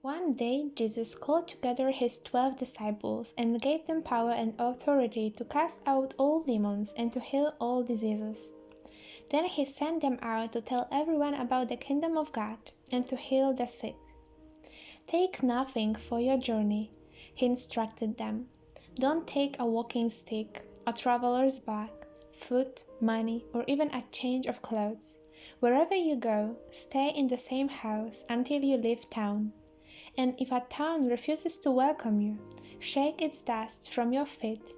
One day Jesus called together his 12 disciples and gave them power and authority to cast out all demons and to heal all diseases. Then he sent them out to tell everyone about the kingdom of God and to heal the sick. Take nothing for your journey, he instructed them. Don't take a walking stick, a traveler's bag, food, money, or even a change of clothes. Wherever you go, stay in the same house until you leave town. And if a town refuses to welcome you, shake its dust from your feet,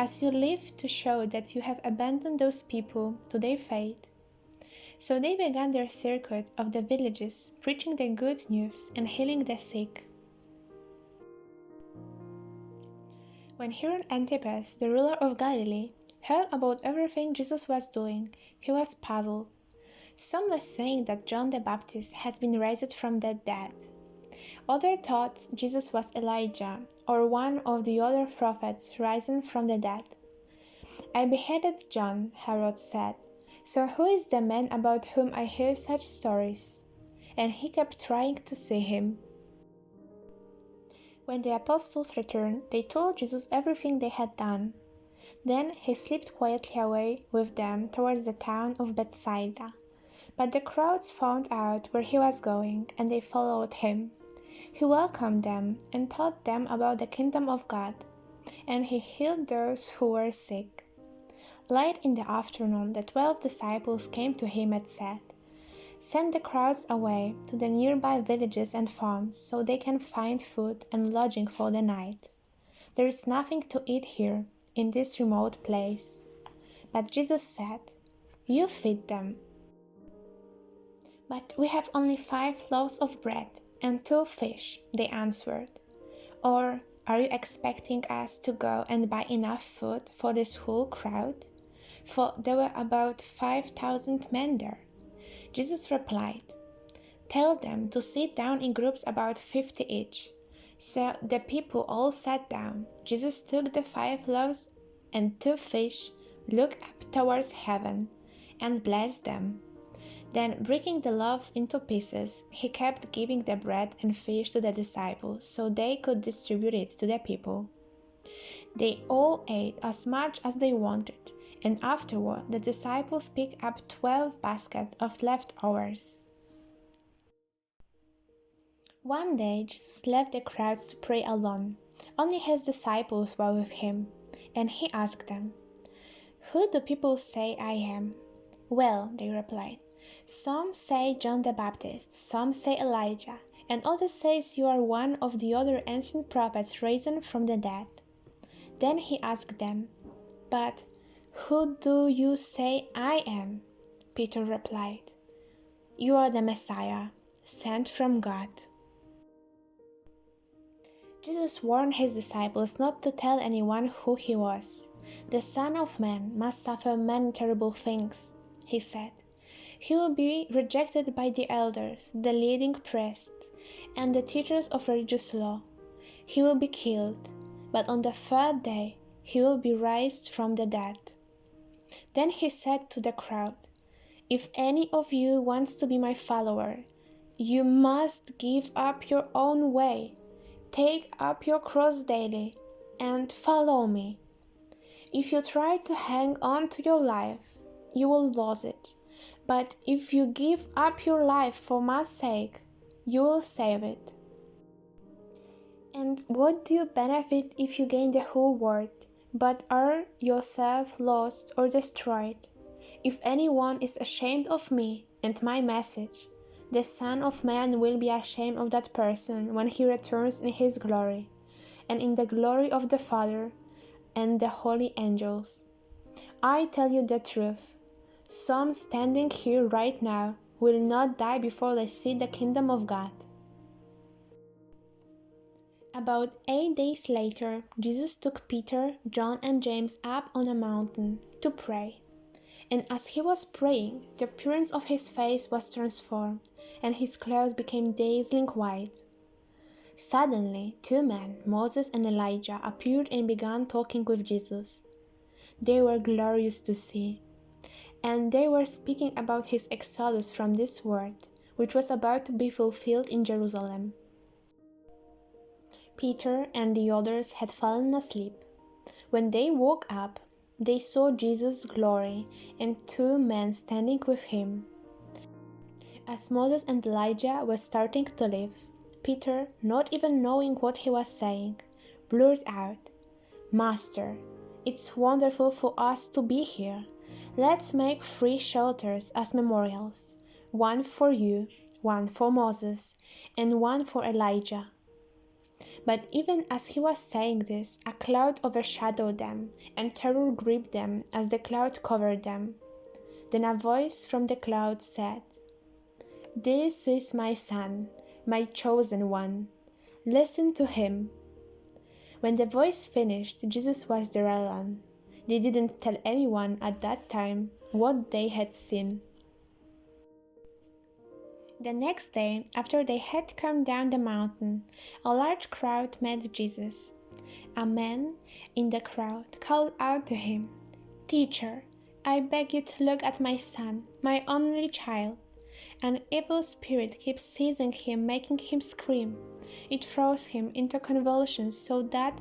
as you leave to show that you have abandoned those people to their fate. So they began their circuit of the villages, preaching the good news and healing the sick. When Herod Antipas, the ruler of Galilee, heard about everything Jesus was doing, he was puzzled. Some were saying that John the Baptist had been raised from the dead. Others thought Jesus was Elijah or one of the other prophets risen from the dead. I beheaded John, Herod said, so who is the man about whom I hear such stories? And he kept trying to see him. When the apostles returned, they told Jesus everything they had done. Then he slipped quietly away with them towards the town of Bethsaida. But the crowds found out where he was going, and they followed him. He welcomed them and taught them about the kingdom of God, and he healed those who were sick. Late in the afternoon, the 12 disciples came to him and said, "Send the crowds away to the nearby villages and farms so they can find food and lodging for the night. There is nothing to eat here in this remote place." But Jesus said, "You feed them." "But we have only 5 loaves of bread and 2 fish," they answered. "Or are you expecting us to go and buy enough food for this whole crowd?" For there were about 5,000 men there. Jesus replied, "Tell them to sit down in groups about 50 each." So the people all sat down. Jesus took the 5 loaves and 2 fish, looked up towards heaven, and blessed them. Then, breaking the loaves into pieces, he kept giving the bread and fish to the disciples so they could distribute it to the people. They all ate as much as they wanted, and afterward the disciples picked up 12 baskets of leftovers. One day Jesus left the crowds to pray alone. Only his disciples were with him, and he asked them, "Who do people say I am?" "Well," they replied, "some say John the Baptist, some say Elijah, and others say you are one of the other ancient prophets risen from the dead." Then he asked them, "But who do you say I am?" Peter replied, "You are the Messiah, sent from God." Jesus warned his disciples not to tell anyone who he was. "The Son of Man must suffer many terrible things," he said. "He will be rejected by the elders, the leading priests, and the teachers of religious law. He will be killed, but on the 3rd day he will be raised from the dead." Then he said to the crowd, "If any of you wants to be my follower, you must give up your own way, take up your cross daily, and follow me. If you try to hang on to your life, you will lose it. But if you give up your life for my sake, you will save it. And what do you benefit if you gain the whole world, but are yourself lost or destroyed? If anyone is ashamed of me and my message, the Son of Man will be ashamed of that person when he returns in his glory, and in the glory of the Father and the holy angels. I tell you the truth. Some standing here right now will not die before they see the kingdom of God." About 8 days later, Jesus took Peter, John, and James up on a mountain to pray. And as he was praying, the appearance of his face was transformed, and his clothes became dazzling white. Suddenly, 2 men, Moses and Elijah, appeared and began talking with Jesus. They were glorious to see, and they were speaking about his exodus from this world, which was about to be fulfilled in Jerusalem. Peter and the others had fallen asleep. When they woke up, they saw Jesus' glory and two men standing with him. As Moses and Elijah were starting to leave, Peter, not even knowing what he was saying, blurted out, "Master, it's wonderful for us to be here. Let's make 3 shelters as memorials, one for you, one for Moses, and one for Elijah." But even as he was saying this, a cloud overshadowed them, and terror gripped them as the cloud covered them. Then a voice from the cloud said, "This is my son, my chosen one. Listen to him." When the voice finished, Jesus was there alone. They didn't tell anyone at that time what they had seen. The next day, after they had come down the mountain, a large crowd met Jesus. A man in the crowd called out to him, "Teacher, I beg you to look at my son, my only child. An evil spirit keeps seizing him, making him scream. It throws him into convulsions so that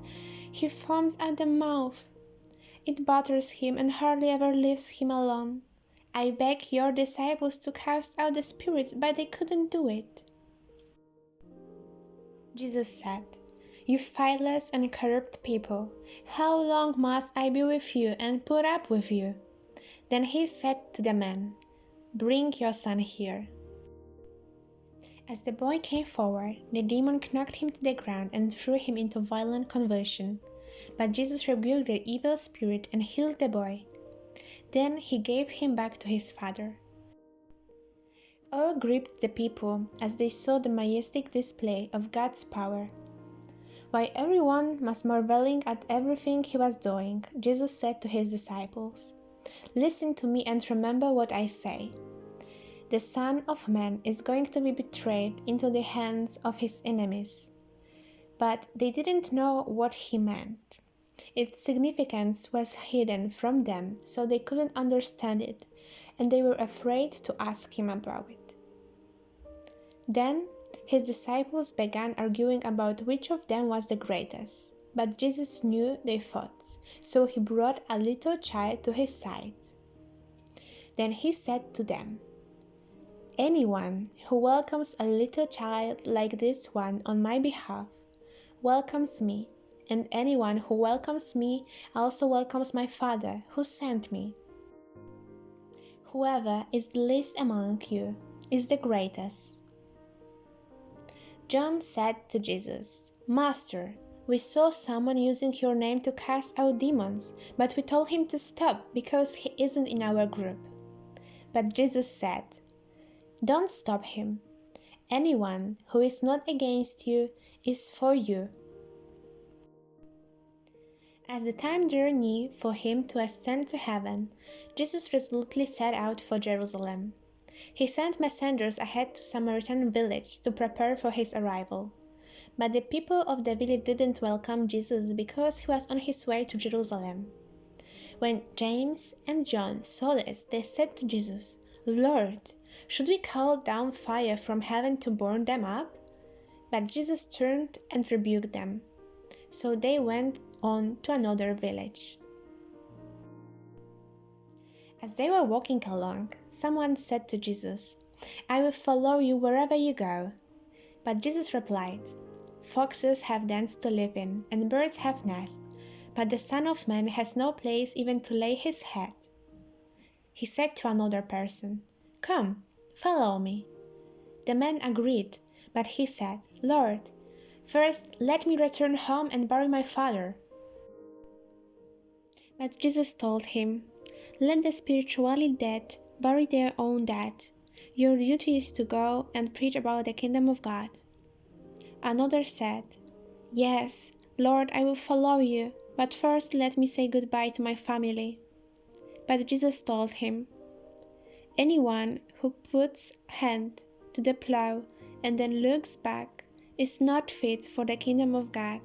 he foams at the mouth. It batters him and hardly ever leaves him alone. I begged your disciples to cast out the spirits, but they couldn't do it." Jesus said, "You faithless and corrupt people, how long must I be with you and put up with you?" Then he said to the man, "Bring your son here." As the boy came forward, the demon knocked him to the ground and threw him into violent convulsion. But Jesus rebuked the evil spirit and healed the boy. Then he gave him back to his father. Awe gripped the people as they saw the majestic display of God's power. While everyone was marveling at everything he was doing, Jesus said to his disciples, "Listen to me and remember what I say. The Son of Man is going to be betrayed into the hands of his enemies." But they didn't know what he meant. Its significance was hidden from them, so they couldn't understand it, and they were afraid to ask him about it. Then his disciples began arguing about which of them was the greatest. But Jesus knew their thoughts, so he brought a little child to his side. Then he said to them, "Anyone who welcomes a little child like this one on my behalf welcomes me, and anyone who welcomes me also welcomes my Father who sent me. Whoever is the least among you is the greatest." John said to Jesus, "Master, we saw someone using your name to cast out demons, but we told him to stop because he isn't in our group." But Jesus said, "Don't stop him. Anyone who is not against you is for you." As the time drew near for him to ascend to heaven, Jesus resolutely set out for Jerusalem. He sent messengers ahead to Samaritan village to prepare for his arrival. But the people of the village didn't welcome Jesus because he was on his way to Jerusalem. When James and John saw this, they said to Jesus, "Lord, should we call down fire from heaven to burn them up?" But Jesus turned and rebuked them. So they went on to another village. As they were walking along, someone said to Jesus, "I will follow you wherever you go." But Jesus replied, "Foxes have dens to live in, and birds have nests, but the Son of Man has no place even to lay his head." He said to another person, "Come, follow me." The man agreed, but he said, "Lord, first let me return home and bury my father." But Jesus told him, "Let the spiritually dead bury their own dead. Your duty is to go and preach about the kingdom of God." Another said, "Yes, Lord, I will follow you, but first let me say goodbye to my family." But Jesus told him, "Anyone who puts hand to the plow and then looks back is not fit for the kingdom of God."